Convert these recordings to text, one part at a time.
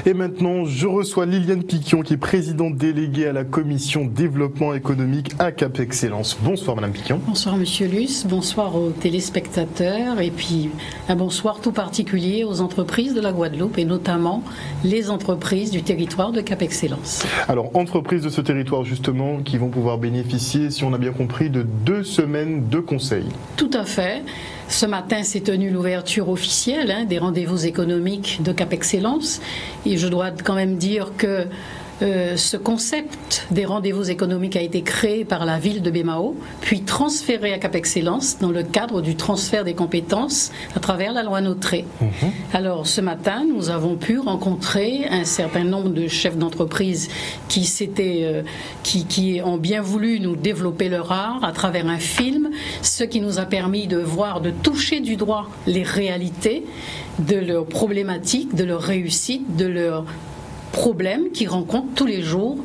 Et maintenant, je reçois Liliane Piquion, qui est présidente déléguée à la commission développement économique à Cap Excellence. Bonsoir Madame Piquion. Bonsoir Monsieur Luce, bonsoir aux téléspectateurs et puis un bonsoir tout particulier aux entreprises de la Guadeloupe et notamment les entreprises du territoire de Cap Excellence. Alors, entreprises de ce territoire justement qui vont pouvoir bénéficier, si on a bien compris, de 2 semaines de conseils. Tout à fait. Ce matin s'est tenue l'ouverture officielle des rendez-vous économiques de Cap Excellence et je dois quand même dire que ce concept des rendez-vous économiques a été créé par la ville de Bémao, puis transféré à Cap Excellence dans le cadre du transfert des compétences à travers la loi Notré. Alors ce matin, nous avons pu rencontrer un certain nombre de chefs d'entreprise qui ont bien voulu nous développer leur art à travers un film, ce qui nous a permis de voir, de toucher du doigt les réalités de leurs problématiques, de leurs réussites, de leurs problèmes qu'ils rencontrent tous les jours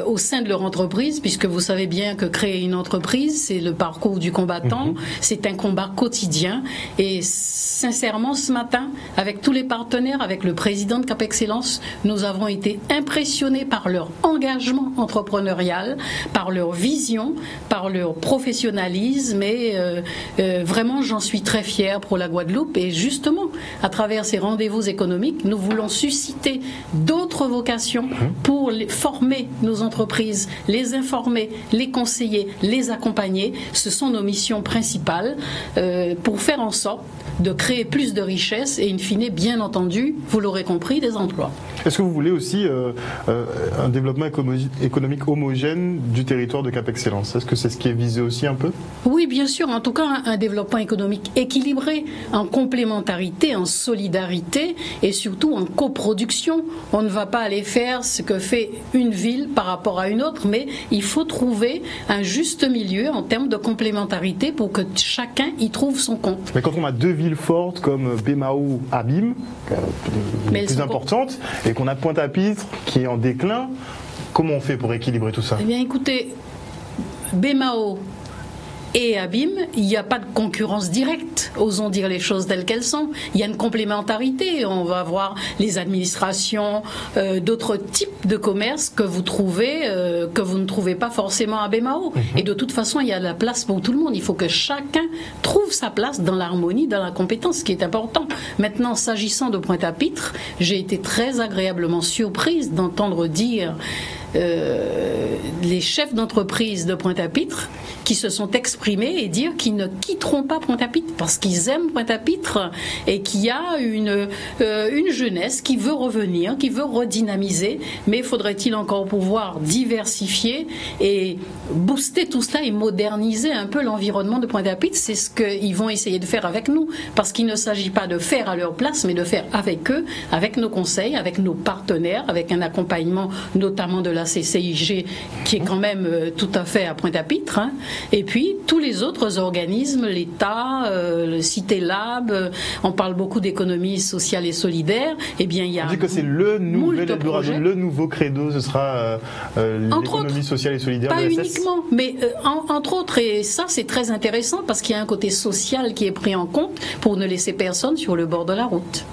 au sein de leur entreprise, puisque vous savez bien que créer une entreprise, c'est le parcours du combattant, c'est un combat quotidien. Et sincèrement, ce matin, avec tous les partenaires, avec le président de Cap Excellence, nous avons été impressionnés par leur engagement entrepreneurial, par leur vision, par leur professionnalisme et vraiment, j'en suis très fière pour la Guadeloupe. Et justement, à travers ces rendez-vous économiques, nous voulons susciter d'autres vocations pour former nos entreprises, les informer, les conseiller, les accompagner. Ce sont nos missions principales pour faire en sorte de créer plus de richesses et in fine, bien entendu, vous l'aurez compris, des emplois. Est-ce que vous voulez aussi un développement économique homogène du territoire de Cap Excellence? Est-ce que c'est ce qui est visé aussi un peu? Oui, bien sûr. En tout cas, un développement économique équilibré, en complémentarité, en solidarité et surtout en coproduction. On ne va pas aller faire ce que fait une ville par rapport à une autre, mais il faut trouver un juste milieu en termes de complémentarité pour que chacun y trouve son compte. Mais quand on a 2 villes fortes comme Bémao, Abim, les plus importantes, et qu'on a Pointe-à-Pitre qui est en déclin, comment on fait pour équilibrer tout ça? Eh bien écoutez, Bémao et Abim, il n'y a pas de concurrence directe, osons dire les choses telles qu'elles sont. Il y a une complémentarité. On va voir les administrations, d'autres types de commerces que vous trouvez, que vous ne trouvez pas forcément à Bémao. Et de toute façon, il y a de la place pour tout le monde. Il faut que chacun trouve sa place dans l'harmonie, dans la compétence, ce qui est important. Maintenant, s'agissant de Pointe-à-Pitre, j'ai été très agréablement surprise d'entendre dire les chefs d'entreprise de Pointe-à-Pitre qui se sont exprimés et dire qu'ils ne quitteront pas Pointe-à-Pitre parce qu'ils aiment Pointe-à-Pitre et qu'il y a une jeunesse qui veut revenir, qui veut redynamiser, mais faudrait-il encore pouvoir diversifier et booster tout cela et moderniser un peu l'environnement de Pointe-à-Pitre. C'est ce qu'ils vont essayer de faire avec nous, parce qu'il ne s'agit pas de faire à leur place, mais de faire avec eux, avec nos conseils, avec nos partenaires, avec un accompagnement notamment de la CCIG qui est quand même tout à fait à Pointe-à-Pitre, et puis tous les autres organismes, l'État, le Cité Lab, on parle beaucoup d'économie sociale et solidaire. Eh bien, il y a on dit que c'est le nouvel Eldorado, le nouveau credo, ce sera l'économie sociale et solidaire. Pas de uniquement, mais entre autres, et ça c'est très intéressant parce qu'il y a un côté social qui est pris en compte pour ne laisser personne sur le bord de la route.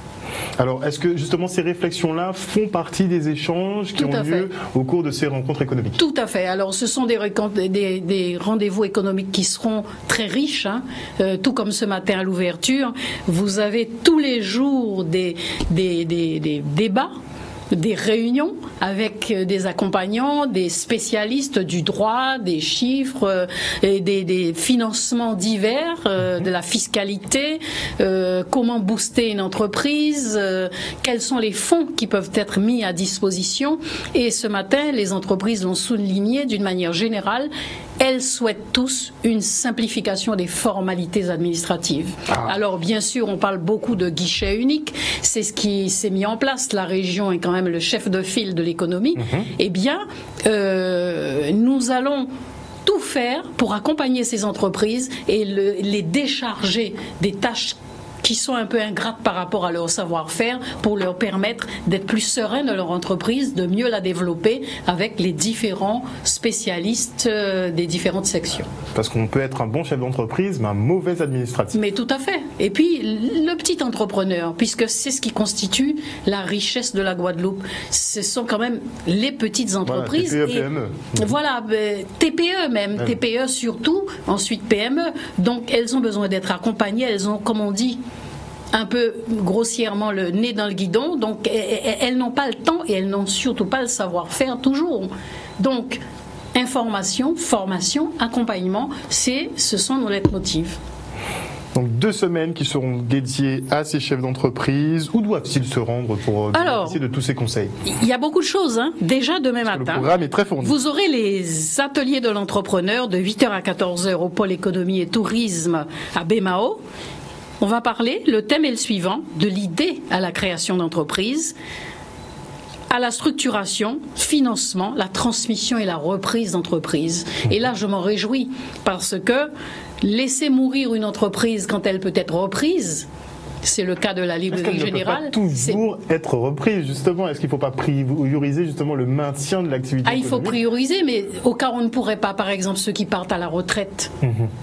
Alors, est-ce que justement ces réflexions-là font partie des échanges qui ont lieu au cours de ces rencontres économiques? Tout à fait. Alors, ce sont des rendez-vous économiques qui seront très riches, tout comme ce matin à l'ouverture. Vous avez tous les jours des débats, des réunions avec des accompagnants, des spécialistes du droit, des chiffres, et des financements divers, de la fiscalité, comment booster une entreprise, quels sont les fonds qui peuvent être mis à disposition. Et ce matin, les entreprises l'ont souligné d'une manière générale, elles souhaitent tous une simplification des formalités administratives. Alors bien sûr, on parle beaucoup de guichet unique, c'est ce qui s'est mis en place. La région est quand même le chef de file de l'économie. Eh bien, nous allons tout faire pour accompagner ces entreprises et les décharger des tâches qui sont un peu ingrates par rapport à leur savoir-faire pour leur permettre d'être plus sereins dans leur entreprise, de mieux la développer avec les différents spécialistes des différentes sections. Parce qu'on peut être un bon chef d'entreprise, mais un mauvais administratif. Mais tout à fait. Et puis, le petit entrepreneur, puisque c'est ce qui constitue la richesse de la Guadeloupe, ce sont quand même les petites entreprises. Voilà, TPE, PME. Voilà, TPE même, ouais. TPE surtout, ensuite PME. Donc, elles ont besoin d'être accompagnées, elles ont, comme on dit, un peu grossièrement le nez dans le guidon, donc elles n'ont pas le temps et elles n'ont surtout pas le savoir-faire toujours. Donc, information, formation, accompagnement, ce sont nos leitmotifs. Donc 2 semaines qui seront dédiées à ces chefs d'entreprise. Où doivent-ils se rendre pour bénéficier de tous ces conseils? Il y a beaucoup de choses. Déjà demain matin, le programme est très fourni. Vous aurez les ateliers de l'entrepreneur de 8h à 14h au pôle économie et tourisme à Bémao. On va parler, le thème est le suivant, de l'idée à la création d'entreprise, à la structuration, financement, la transmission et la reprise d'entreprise. Et là, je m'en réjouis parce que laisser mourir une entreprise quand elle peut être reprise, c'est le cas de la librairie générale. Est-ce qu'elle ne peut pas toujours être reprise, justement? Est-ce qu'il ne faut pas prioriser justement le maintien de l'activité économique? Il faut prioriser, mais au cas où on ne pourrait pas, par exemple, ceux qui partent à la retraite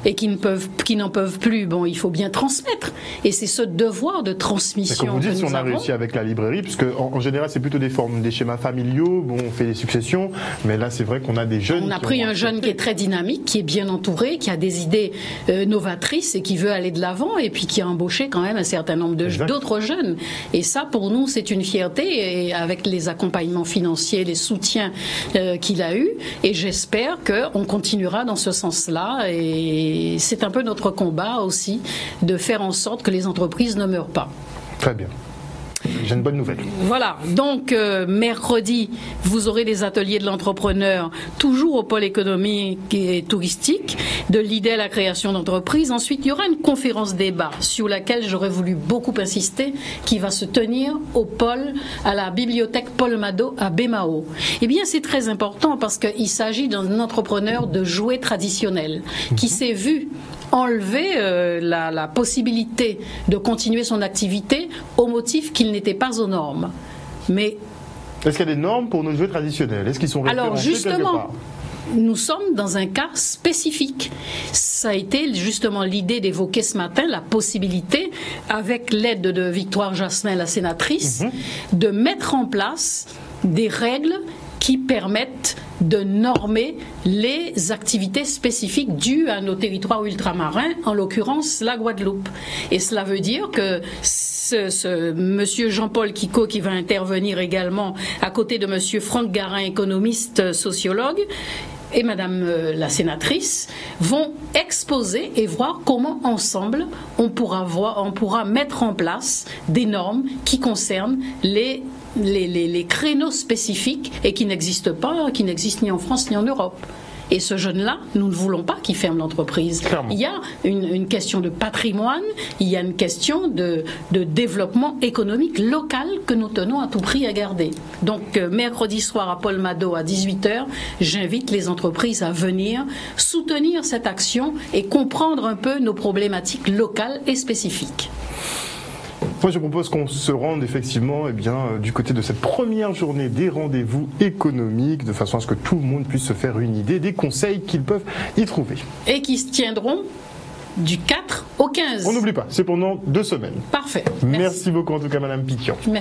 et qui n'en peuvent plus, bon, il faut bien transmettre. Et c'est ce devoir de transmission. Comme vous dites, si on a réussi avec la librairie, puisque en général, c'est plutôt des schémas familiaux, bon, on fait des successions, mais là, c'est vrai qu'on a des jeunes. On a pris un jeune qui est très dynamique, qui est bien entouré, qui a des idées novatrices et qui veut aller de l'avant, et puis qui a embauché quand même un certain nombre d'autres jeunes. Et ça, pour nous, c'est une fierté, et avec les accompagnements financiers, les soutiens qu'il a eus. Et j'espère qu'on continuera dans ce sens-là. Et c'est un peu notre combat aussi, de faire en sorte que les entreprises ne meurent pas. Très bien. J'ai une bonne nouvelle. Voilà, donc mercredi, vous aurez des ateliers de l'entrepreneur, toujours au pôle économique et touristique, de l'idée à la création d'entreprise. Ensuite, il y aura une conférence débat sur laquelle j'aurais voulu beaucoup insister, qui va se tenir au pôle, à la bibliothèque Paul Mado à Bémao. Eh bien, c'est très important parce qu'il s'agit d'un entrepreneur de jouets traditionnels qui s'est vu enlever la possibilité de continuer son activité au motif qu'il n'était pas aux normes. Mais est-ce qu'il y a des normes pour nos jouets traditionnels? Est-ce qu'ils sont référencés quelque part? Nous sommes dans un cas spécifique. Ça a été justement l'idée d'évoquer ce matin la possibilité, avec l'aide de Victoire Jasmin, la sénatrice, de mettre en place des règles qui permettent de normer les activités spécifiques dues à nos territoires ultramarins, en l'occurrence la Guadeloupe. Et cela veut dire que ce monsieur Jean-Paul Kiko, qui va intervenir également à côté de monsieur Franck Garin, économiste, sociologue, et madame la sénatrice, vont exposer et voir comment ensemble on pourra mettre en place des normes qui concernent les créneaux spécifiques et qui n'existent ni en France ni en Europe. Et ce jeune-là, nous ne voulons pas qu'il ferme l'entreprise. Clairement. Il y a une question de patrimoine, il y a une question de développement économique local que nous tenons à tout prix à garder. Donc, mercredi soir à Paul Mado à 18h, j'invite les entreprises à venir soutenir cette action et comprendre un peu nos problématiques locales et spécifiques. Moi, je propose qu'on se rende effectivement du côté de cette première journée des rendez-vous économiques, de façon à ce que tout le monde puisse se faire une idée des conseils qu'ils peuvent y trouver. Et qui se tiendront du 4 au 15. On n'oublie pas, c'est pendant 2 semaines. Parfait. Merci beaucoup en tout cas, Madame Piquian. Merci.